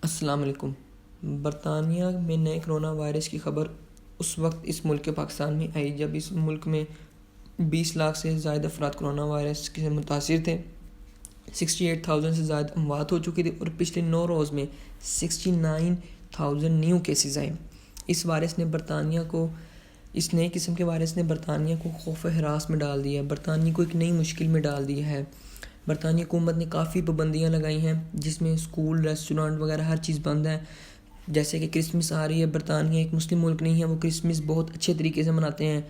السلام علیکم۔ برطانیہ میں نئے کرونا وائرس کی خبر اس وقت اس ملک پاکستان میں آئی جب اس ملک میں 20 لاکھ سے زائد افراد کرونا وائرس سے متاثر تھے۔ 68,000 سے زائد اموات ہو چکی تھی اور پچھلے 9 روز میں 69,000 نیو کیسز آئے۔ اس نئے قسم کے وائرس نے برطانیہ کو خوف و ہراس میں ڈال دیا ہے، برطانیہ کو ایک نئی مشکل میں ڈال دیا ہے۔ برطانیہ حکومت نے کافی پابندیاں لگائی ہیں جس میں اسکول، ریسٹورانٹ وغیرہ ہر چیز بند ہے۔ جیسے کہ کرسمس آ رہی ہے، برطانیہ ایک مسلم ملک نہیں ہے، وہ کرسمس بہت اچھے طریقے سے مناتے ہیں،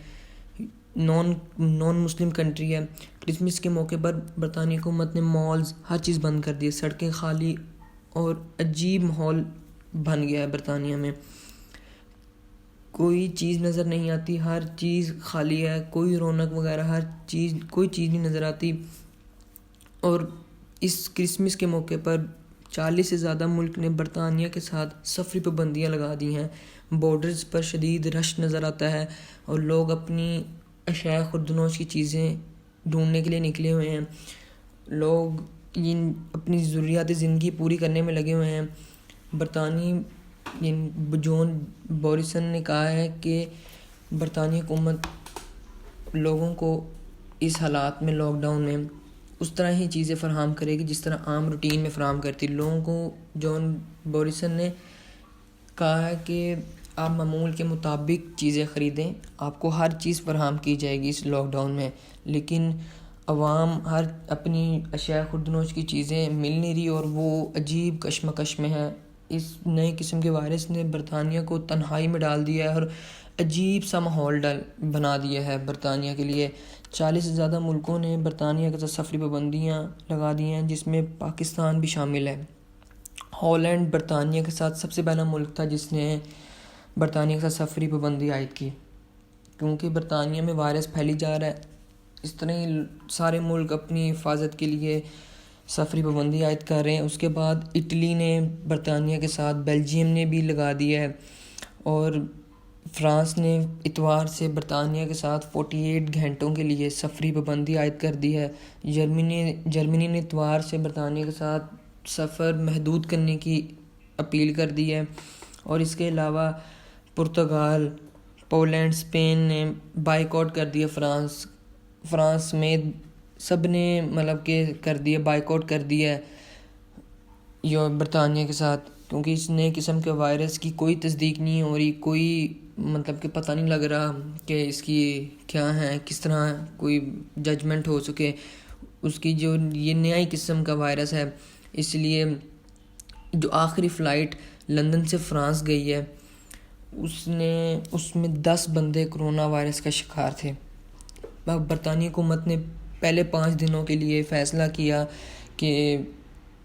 نان مسلم کنٹری ہے۔ کرسمس کے موقع پر برطانیہ حکومت نے مالز ہر چیز بند کر دی ہے، سڑکیں خالی اور عجیب ماحول بن گیا ہے برطانیہ میں۔ کوئی چیز نظر نہیں آتی، ہر چیز خالی ہے، کوئی رونق وغیرہ کوئی چیز نہیں نظر آتی۔ اور اس کرسمس کے موقع پر 40 سے زیادہ ملک نے برطانیہ کے ساتھ سفری پابندیاں لگا دی ہیں۔ بارڈرز پر شدید رش نظر آتا ہے اور لوگ اپنی اشیاء خوردنوش کی چیزیں ڈھونڈنے کے لیے نکلے ہوئے ہیں۔ لوگ اپنی ضروریات زندگی پوری کرنے میں لگے ہوئے ہیں۔ برطانوی جون بوریسن نے کہا ہے کہ برطانیہ حکومت لوگوں کو اس حالات میں لاک ڈاؤن میں اس طرح ہی چیزیں فراہم کرے گی جس طرح عام روٹین میں فراہم کرتی۔ لوگوں کو جون بوریسن نے کہا ہے کہ آپ معمول کے مطابق چیزیں خریدیں، آپ کو ہر چیز فراہم کی جائے گی اس لاک ڈاؤن میں، لیکن عوام ہر اپنی اشیاء خوردنوش کی چیزیں مل نہیں رہی اور وہ عجیب کشمکش میں ہے۔ اس نئے قسم کے وائرس نے برطانیہ کو تنہائی میں ڈال دیا ہے اور عجیب سا ماحول بنا دیا ہے برطانیہ کے لیے۔ 40 سے زیادہ ملکوں نے برطانیہ کے ساتھ سفری پابندیاں لگا دی ہیں جس میں پاکستان بھی شامل ہے۔ ہالینڈ برطانیہ کے ساتھ سب سے پہلا ملک تھا جس نے برطانیہ کے ساتھ سفری پابندی عائد کی، کیونکہ برطانیہ میں وائرس پھیلی جا رہا ہے۔ اس طرح ہی سارے ملک اپنی حفاظت کے لیے سفری پابندی عائد کر رہے ہیں۔ اس کے بعد اٹلی نے برطانیہ کے ساتھ، بیلجیم نے بھی لگا دیا ہے اور فرانس نے اتوار سے برطانیہ کے ساتھ 48 گھنٹوں کے لیے سفری پابندی عائد کر دی ہے۔ جرمنی نے اتوار سے برطانیہ کے ساتھ سفر محدود کرنے کی اپیل کر دی ہے اور اس کے علاوہ پرتگال، پولینڈ، اسپین نے بائیکاٹ کر دیا۔ فرانس میں سب نے کر دیا، بائیکاٹ کر دیا ہے برطانیہ کے ساتھ، کیونکہ اس نئے قسم کے وائرس کی کوئی تصدیق نہیں ہو رہی، کوئی کہ پتہ نہیں لگ رہا کہ اس کی کیا ہے، کس طرح کوئی ججمنٹ ہو سکے اس کی، جو یہ نیا ہی قسم کا وائرس ہے۔ اس لیے جو آخری فلائٹ لندن سے فرانس گئی ہے اس میں 10 بندے کرونا وائرس کا شکار تھے۔ برطانیہ حکومت نے پہلے 5 دنوں کے لیے فیصلہ کیا کہ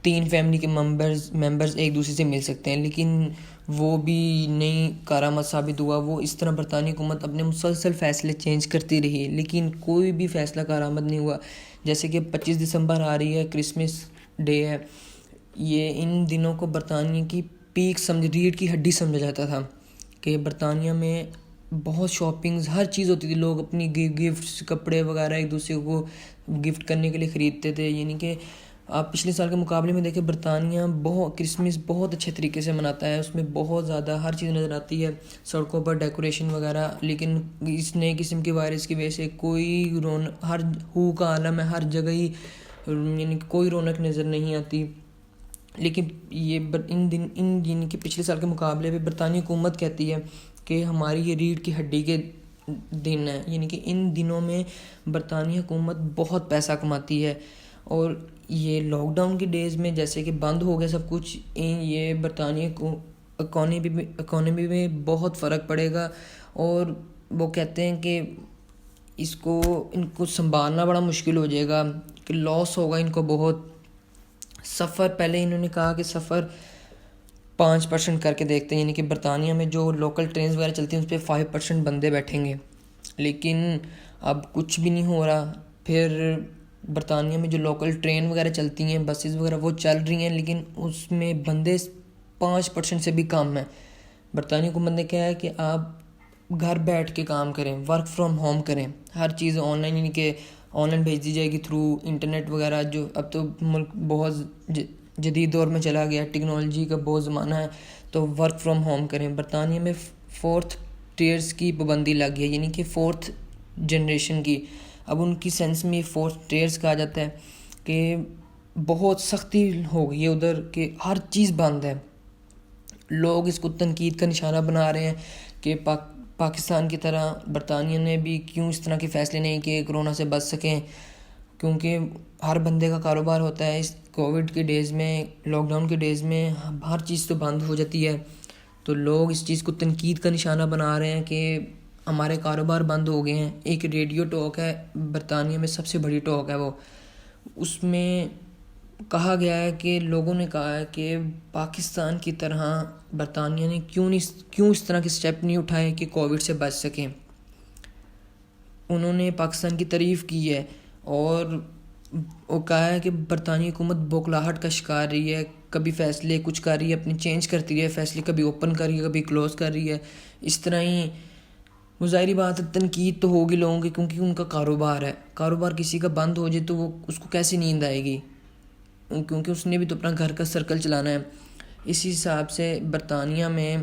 3 فیملی کے ممبرز ایک دوسرے سے مل سکتے ہیں، لیکن وہ بھی نہیں کارآمد ثابت ہوا۔ وہ اس طرح برطانیہ حکومت اپنے مسلسل فیصلے چینج کرتی رہی لیکن کوئی بھی فیصلہ کارآمد نہیں ہوا۔ جیسے کہ 25 دسمبر آ رہی ہے، کرسمس ڈے ہے، یہ ان دنوں کو برطانیہ کی پیک ریڑھ کی ہڈی سمجھا جاتا تھا کہ برطانیہ میں بہت شاپنگز ہر چیز ہوتی تھی، لوگ اپنی گفٹس، کپڑے وغیرہ ایک دوسرے کو گفٹ کرنے کے لیے خریدتے تھے۔ یعنی کہ آپ پچھلے سال کے مقابلے میں دیکھیں، برطانیہ کرسمس بہت اچھے طریقے سے مناتا ہے، اس میں بہت زیادہ ہر چیز نظر آتی ہے، سڑکوں پر ڈیکوریشن وغیرہ، لیکن اس نئے قسم کے وائرس کی وجہ سے کوئی ہو کا عالم ہے، ہر جگہ ہی یعنی کوئی رونق نظر نہیں آتی۔ لیکن یہ یعنی کہ پچھلے سال کے مقابلے میں برطانیہ حکومت کہتی ہے کہ ہماری یہ ریڑھ کی ہڈی کے دن ہے، یعنی کہ ان دنوں میں برطانیہ حکومت بہت پیسہ کماتی ہے اور یہ لاک ڈاؤن کے ڈیز میں جیسے کہ بند ہو گیا سب کچھ، یہ برطانیہ کو اکانومی میں بہت فرق پڑے گا اور وہ کہتے ہیں کہ ان کو سنبھالنا بڑا مشکل ہو جائے گا، کہ لاس ہوگا ان کو بہت۔ پہلے انہوں نے کہا کہ سفر 5% کر کے دیکھتے ہیں، یعنی کہ برطانیہ میں جو لوکل ٹرینز وغیرہ چلتی ہیں اس پہ 5% بندے بیٹھیں گے، لیکن اب کچھ بھی نہیں ہو رہا۔ پھر برطانیہ میں جو لوکل ٹرین وغیرہ چلتی ہیں، بسز وغیرہ وہ چل رہی ہیں، لیکن اس میں بندے 5% سے بھی کم ہیں۔ برطانیہ حکومت نے کہا ہے کہ آپ گھر بیٹھ کے کام کریں، ورک فرام ہوم کریں، ہر چیز آن لائن، یعنی کہ آن لائن بھیج دی جائے گی تھرو انٹرنیٹ وغیرہ، جو اب تو ملک بہت جدید دور میں چلا گیا، ٹیکنالوجی کا بہت زمانہ ہے، تو ورک فرام ہوم کریں۔ برطانیہ میں 4th ٹیئرس کی پابندی لگ گئی، یعنی کہ 4th جنریشن کی۔ اب ان کی سینس میں 4th ٹیئرس کہا جاتا ہے کہ بہت سختی ہو گئی ہے ادھر، کہ ہر چیز بند ہے۔ لوگ اس کو تنقید کا نشانہ بنا رہے ہیں کہ پاکستان کی طرح برطانیہ نے بھی کیوں اس طرح کے فیصلے نہیں کیے کرونا سے بچ سکیں، کیونکہ ہر بندے کا کاروبار ہوتا ہے۔ اس کووڈ کے ڈیز میں، لاک ڈاؤن کے ڈیز میں ہر چیز تو بند ہو جاتی ہے، تو لوگ اس چیز کو تنقید کا نشانہ بنا رہے ہیں کہ ہمارے کاروبار بند ہو گئے ہیں۔ ایک ریڈیو ٹاک ہے برطانیہ میں، سب سے بڑی ٹاک ہے وہ، اس میں کہا گیا ہے کہ لوگوں نے کہا ہے کہ پاکستان کی طرح برطانیہ نے کیوں اس طرح کے سٹیپ نہیں اٹھائے کہ کووڈ سے بچ سکیں۔ انہوں نے پاکستان کی تعریف کی ہے اور وہ کہا ہے کہ برطانوی حکومت بوکھلاہٹ کا شکار رہی ہے، کبھی فیصلے کچھ کر رہی ہے، اپنی چینج کرتی رہی ہے فیصلے، کبھی اوپن کر رہی ہے، کبھی کلوز کر رہی ہے، اس طرح ہی۔ وہ ظاہری بات ہے تنقید تو ہوگی لوگوں کی، کیونکہ ان کا کاروبار ہے، کاروبار کسی کا بند ہو جائے تو وہ اس کو کیسے نیند آئے گی، کیونکہ اس نے بھی تو اپنا گھر کا سرکل چلانا ہے۔ اسی حساب سے برطانیہ میں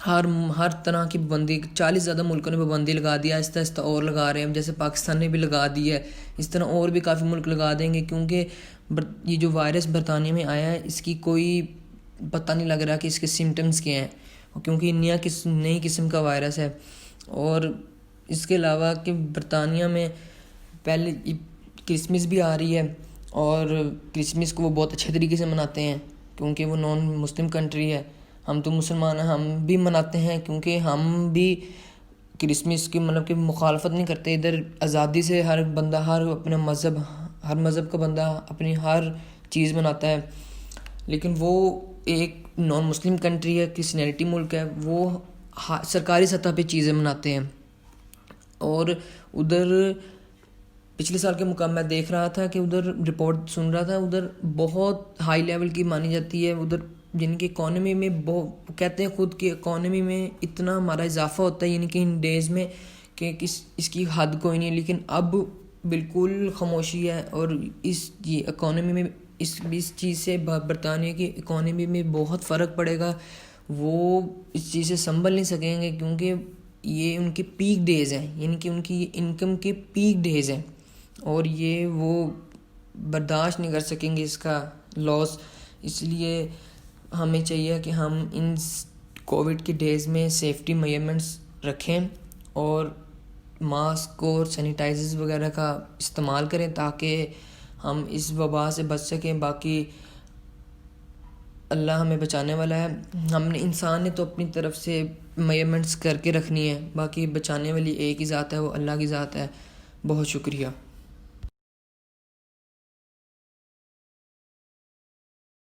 ہر طرح کی پابندی، 40 زیادہ ملکوں نے پابندی لگا دیا، آہستہ آہستہ اور لگا رہے ہیں، جیسے پاکستان نے بھی لگا دی ہے، اس طرح اور بھی کافی ملک لگا دیں گے، کیونکہ یہ جو وائرس برطانیہ میں آیا ہے اس کی کوئی پتہ نہیں لگ رہا کہ اس کے سمٹمز کیا ہیں، کیونکہ نئی قسم کا وائرس ہے۔ اور اس کے علاوہ کہ برطانیہ میں پہلے کرسمس بھی آ رہی ہے، اور کرسمس کو وہ بہت اچھے طریقے سے مناتے ہیں، کیونکہ وہ نان مسلم کنٹری ہے۔ ہم تو مسلمان ہیں، ہم بھی مناتے ہیں، کیونکہ ہم بھی کرسمس کی کہ مخالفت نہیں کرتے۔ ادھر آزادی سے ہر بندہ، ہر مذہب کا بندہ اپنی ہر چیز مناتا ہے، لیکن وہ ایک نان مسلم کنٹری ہے، کرسچینٹی ملک ہے، وہ سرکاری سطح پہ چیزیں مناتے ہیں۔ اور ادھر پچھلے سال کے مقابلے میں دیکھ رہا تھا کہ ادھر رپورٹ سن رہا تھا، ادھر بہت ہائی لیول کی مانی جاتی ہے ادھر، یعنی کہ اکانومی میں کہتے ہیں خود کی اکانومی میں اتنا ہمارا اضافہ ہوتا ہے، یعنی کہ ان ڈیز میں کہ اس کی حد کوئی نہیں ہے، لیکن اب بالکل خاموشی ہے۔ اور یہ اکانومی میں اس چیز سے برطانیہ کی اکانومی میں بہت فرق پڑے گا، وہ اس چیز سے سنبھل نہیں سکیں گے، کیونکہ یہ ان کے پیک ڈیز ہیں، یعنی کہ ان کی انکم کے پیک ڈیز ہیں، اور یہ وہ برداشت نہیں کر سکیں گے اس کا لاس۔ اس لیے ہمیں چاہیے کہ ہم ان کووڈ کے ڈیز میں سیفٹی میجرمنٹس رکھیں اور ماسک اور سینیٹائزرز وغیرہ کا استعمال کریں، تاکہ ہم اس وبا سے بچ سکیں۔ باقی اللہ ہمیں بچانے والا ہے، انسان نے تو اپنی طرف سے میجرمنٹس کر کے رکھنی ہے، باقی بچانے والی ایک ہی ذات ہے، وہ اللہ کی ذات ہے۔ بہت شکریہ۔